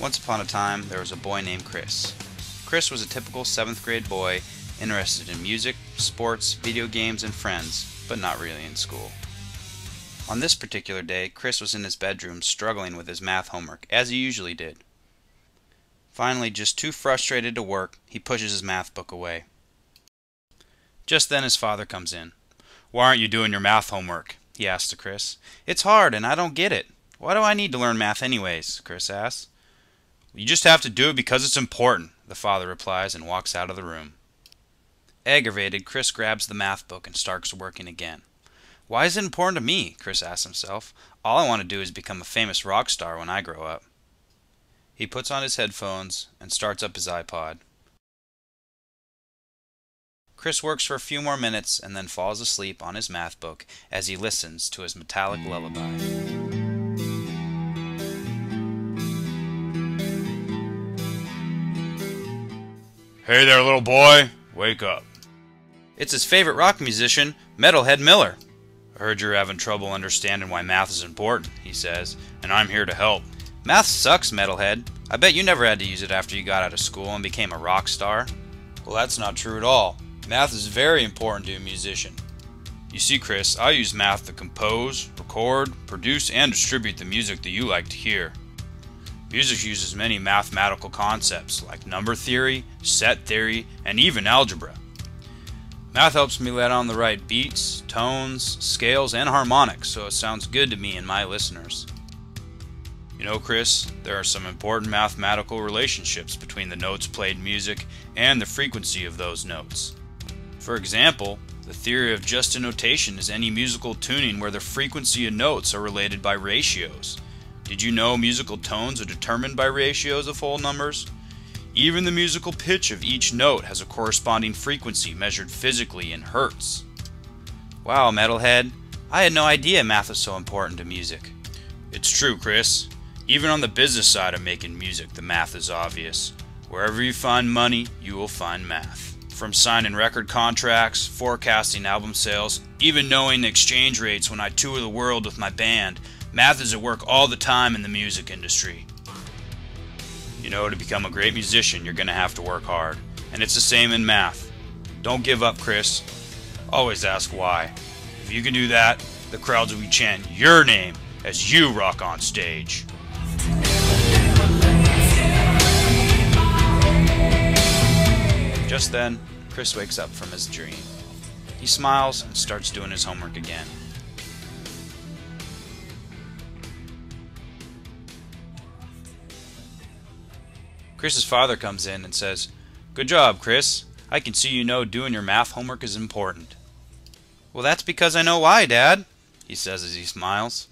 Once upon a time, there was a boy named Chris. Chris was a typical 7th grade boy interested in music, sports, video games, and friends, but not really in school. On this particular day, Chris was in his bedroom struggling with his math homework, as he usually did. Finally, just too frustrated to work, he pushes his math book away. Just then his father comes in. "Why aren't you doing your math homework?" he asks to Chris. "It's hard and I don't get it." "Why do I need to learn math anyways?" Chris asks. "You just have to do it because it's important," the father replies and walks out of the room. Aggravated, Chris grabs the math book and starts working again. "Why is it important to me?" Chris asks himself. "All I want to do is become a famous rock star when I grow up." He puts on his headphones and starts up his iPod. Chris works for a few more minutes and then falls asleep on his math book as he listens to his metallic lullaby. "Hey there, little boy, wake up." It's his favorite rock musician, Metalhead Miller. "I heard you're having trouble understanding why math is important," he says, "and I'm here to help." "Math sucks, Metalhead. I bet you never had to use it after you got out of school and became a rock star." "Well, that's not true at all. Math is very important to a musician. You see, Chris, I use math to compose, record, produce, and distribute the music that you like to hear. Music uses many mathematical concepts like number theory, set theory, and even algebra. Math helps me let on the right beats, tones, scales, and harmonics so it sounds good to me and my listeners. You know, Chris, there are some important mathematical relationships between the notes played in music and the frequency of those notes. For example, the theory of just notation is any musical tuning where the frequency of notes are related by ratios. Did you know musical tones are determined by ratios of whole numbers? Even the musical pitch of each note has a corresponding frequency measured physically in hertz." "Wow, Metalhead, I had no idea math was so important to music." "It's true, Chris. Even on the business side of making music, the math is obvious. Wherever you find money, you will find math. From signing record contracts, forecasting album sales, even knowing the exchange rates when I tour the world with my band, math is at work all the time in the music industry. You know, to become a great musician, you're going to have to work hard. And it's the same in math. Don't give up, Chris. Always ask why. If you can do that, the crowds will be chanting your name as you rock on stage." Just then, Chris wakes up from his dream. He smiles and starts doing his homework again. Chris's father comes in and says, "Good job, Chris. I can see you know doing your math homework is important." "Well, that's because I know why, Dad," he says as he smiles.